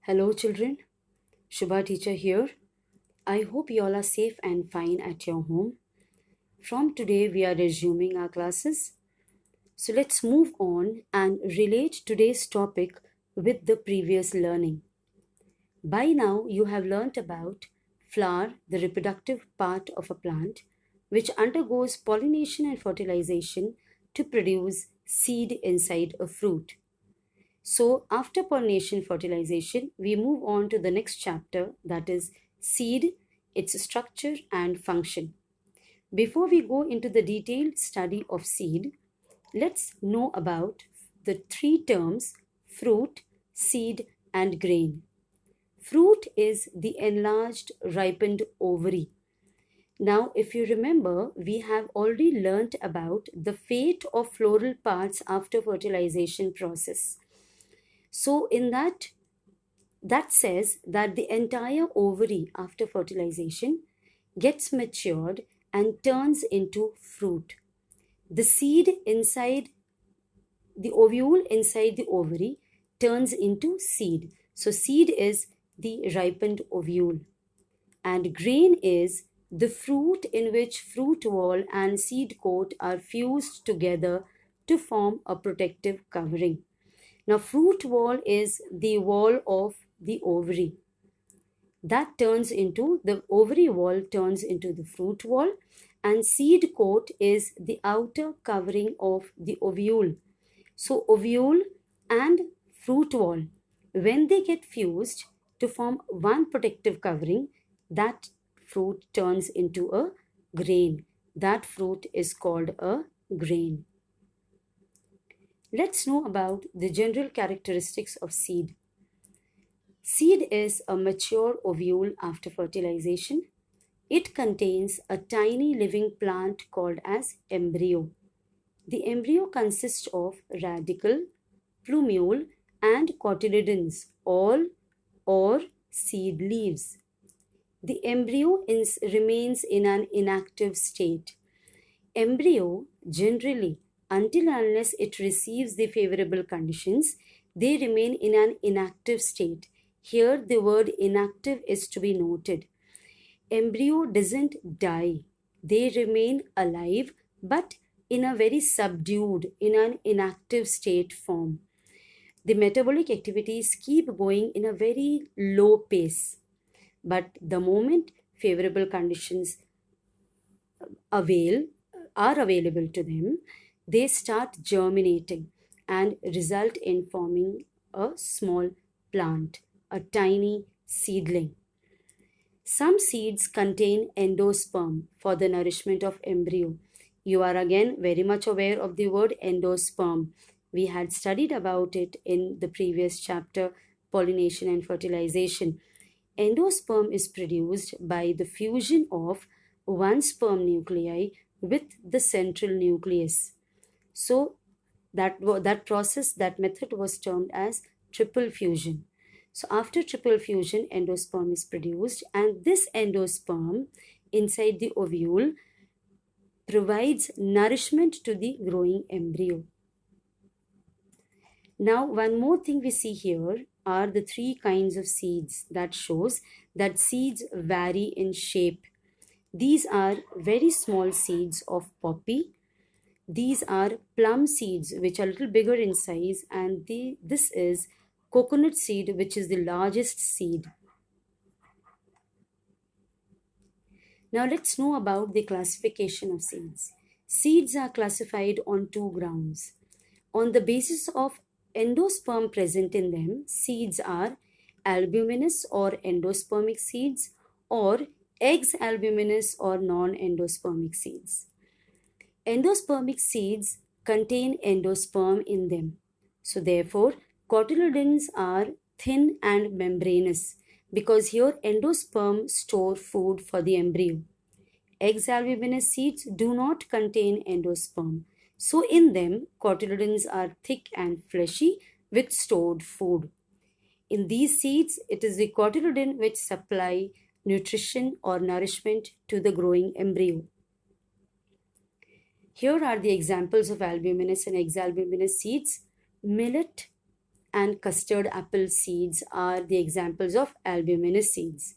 Hello, children. Shubha teacher here. I hope you all are safe and fine at your home. From today, we are resuming our classes. So let's move on and relate today's topic with the previous learning. By now, you have learnt about flower, the reproductive part of a plant, which undergoes pollination and fertilization to produce seed inside a fruit. So, after pollination fertilization, we move on to the next chapter, that is seed, its structure and function. Before we go into the detailed study of seed, let's know about the three terms fruit, seed, and grain. Fruit is the enlarged, ripened ovary. Now, if you remember, we have already learnt about the fate of floral parts after fertilization process. So, in that says that the entire ovary after fertilization gets matured and turns into fruit. The seed inside the ovule inside the ovary turns into seed. So, seed is the ripened ovule, and grain is the fruit in which fruit wall and seed coat are fused together to form a protective covering. Now, fruit wall is the wall of the ovary. That turns into the ovary wall, turns into the fruit wall, and seed coat is the outer covering of the ovule. So, ovule and fruit wall, when they get fused to form one protective covering, that fruit turns into a grain. That fruit is called a grain. Let's know about the general characteristics of seed. Seed is a mature ovule after fertilization. It contains a tiny living plant called as embryo. The embryo consists of radicle, plumule, and cotyledons, all or seed leaves. The embryo remains in an inactive state. Embryo generally, until unless it receives the favorable conditions, they remain in an inactive state. Here, the word inactive is to be noted. Embryo doesn't die, they remain alive, but in a very subdued, in an inactive state form. The metabolic activities keep going in a very low pace, but the moment favorable conditions avail are available to them, they start germinating and result in forming a small plant, a tiny seedling. Some seeds contain endosperm for the nourishment of embryo. You are again very much aware of the word endosperm. We had studied about it in the previous chapter, pollination and fertilization. Endosperm is produced by the fusion of one sperm nuclei with the central nucleus. So that process, that method was termed as triple fusion. So after triple fusion, endosperm is produced, and this endosperm inside the ovule provides nourishment to the growing embryo. Now, one more thing we see here are the three kinds of seeds. That shows that seeds vary in shape. These are very small seeds of poppy. These are plum seeds, which are a little bigger in size, and this is coconut seed, which is the largest seed. Now let's know about the classification of seeds. Seeds are classified on two grounds. On the basis of endosperm present in them, seeds are albuminous or endospermic seeds, or ex-albuminous or non-endospermic seeds. Endospermic seeds contain endosperm in them. So therefore, cotyledons are thin and membranous because here endosperm store food for the embryo. Ex-albuminous seeds do not contain endosperm. So in them, cotyledons are thick and fleshy with stored food. In these seeds, it is the cotyledon which supply nutrition or nourishment to the growing embryo. Here are the examples of albuminous and ex-albuminous seeds: millet, and custard apple seeds are the examples of albuminous seeds.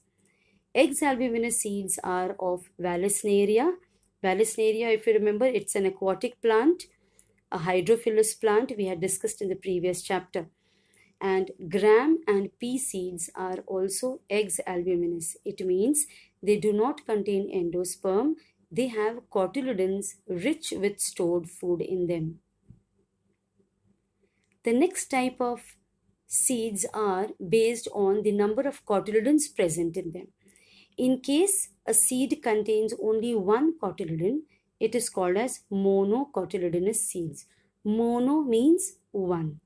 Exalbuminous seeds are of Vallisneria. Vallisneria, if you remember, it's an aquatic plant, a hydrophilous plant we had discussed in the previous chapter. And gram and pea seeds are also exalbuminous. It means they do not contain endosperm. They have cotyledons rich with stored food in them. The next type of seeds are based on the number of cotyledons present in them. In case a seed contains only one cotyledon, it is called as monocotyledonous seeds. Mono means one.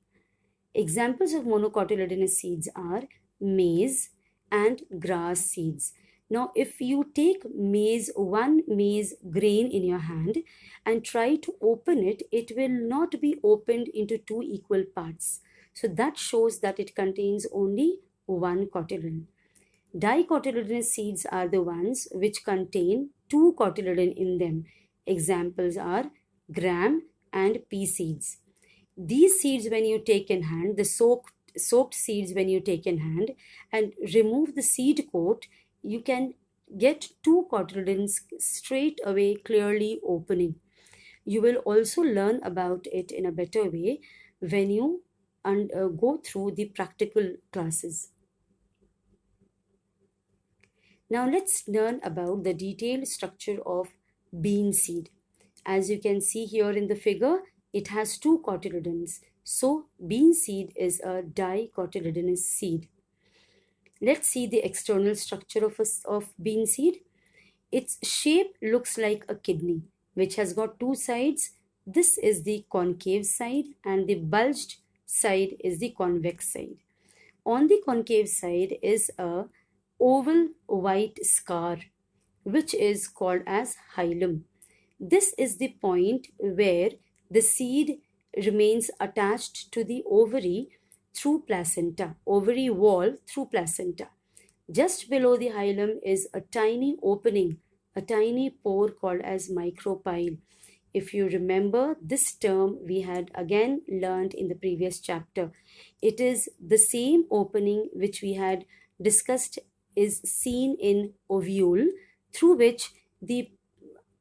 Examples of monocotyledonous seeds are maize and grass seeds. Now, if you take one maize grain in your hand and try to open it, it will not be opened into two equal parts. So that shows that it contains only one cotyledon. Dicotyledonous seeds are the ones which contain two cotyledon in them. Examples are gram and pea seeds. These seeds, when you take in hand, the soaked seeds when you take in hand and remove the seed coat, you can get two cotyledons straight away clearly opening. You will also learn about it in a better way when you go through the practical classes. Now let's learn about the detailed structure of bean seed. As you can see here in the figure, it has two cotyledons. So bean seed is a dicotyledonous seed. Let's see the external structure of bean seed. Its shape looks like a kidney, which has got two sides. This is the concave side and the bulged side is the convex side. On the concave side is a oval white scar, which is called as hilum. This is the point where the seed remains attached to the ovary through placenta, ovary wall through placenta. Just below the hilum is a tiny opening, a tiny pore called as micropyle. If you remember, this term we had again learned in the previous chapter. It is the same opening which we had discussed is seen in ovule, through which the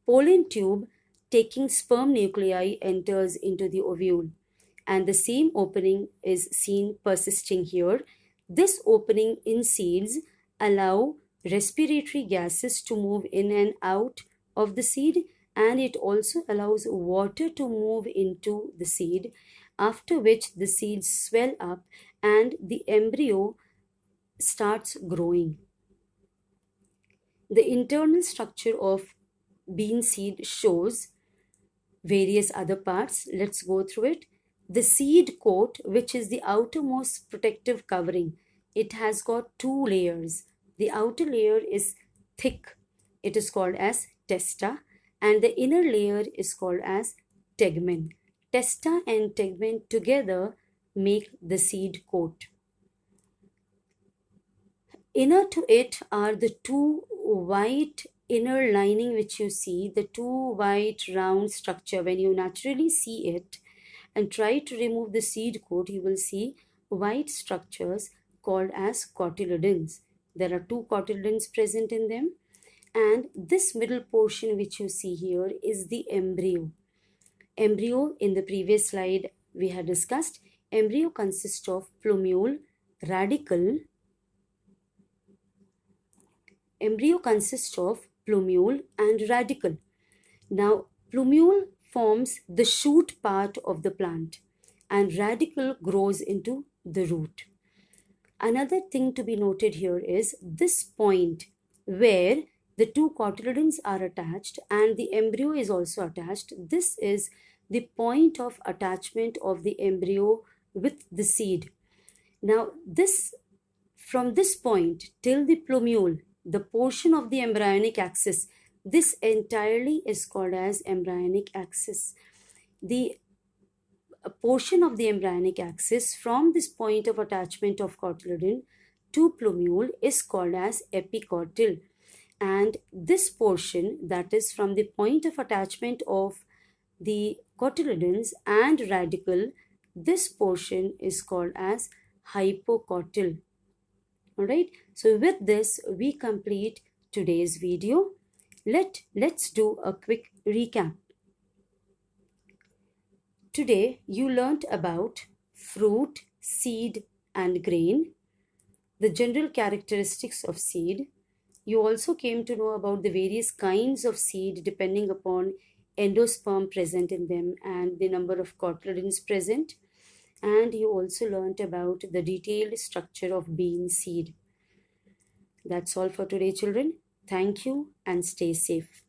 pollen tube taking sperm nuclei enters into the ovule. And the same opening is seen persisting here. This opening in seeds allow respiratory gases to move in and out of the seed, and it also allows water to move into the seed, after which the seeds swell up and the embryo starts growing. The internal structure of bean seed shows various other parts. Let's go through it. The seed coat, which is the outermost protective covering, it has got two layers. The outer layer is thick. It is called as testa, and the inner layer is called as tegmen. Testa and tegmen together make the seed coat. Inner to it are the two white inner lining which you see, the two white round structure. When you naturally see it and try to remove the seed coat, you will see white structures called as cotyledons. There are two cotyledons present in them, and this middle portion which you see here is the embryo. Embryo, in the previous slide we had discussed, embryo consists of plumule, radicle. Embryo consists of plumule and radicle. Now, plumule forms the shoot part of the plant and radicle grows into the root. Another thing to be noted here is this point where the two cotyledons are attached and the embryo is also attached. This is the point of attachment of the embryo with the seed. Now, from this point till the plumule, the portion of the embryonic axis, this entirely is called as embryonic axis. The portion of the embryonic axis from this point of attachment of cotyledon to plumule is called as epicotyl. And this portion, that is from the point of attachment of the cotyledons and radicle, This portion is called as hypocotyl. Alright, so with this we complete today's video. Let's do a quick recap. Today you learnt about fruit, seed and grain, the general characteristics of seed. You also came to know about the various kinds of seed depending upon endosperm present in them and the number of cotyledons present. And you also learnt about the detailed structure of bean seed. That's all for today, children. Thank you and stay safe.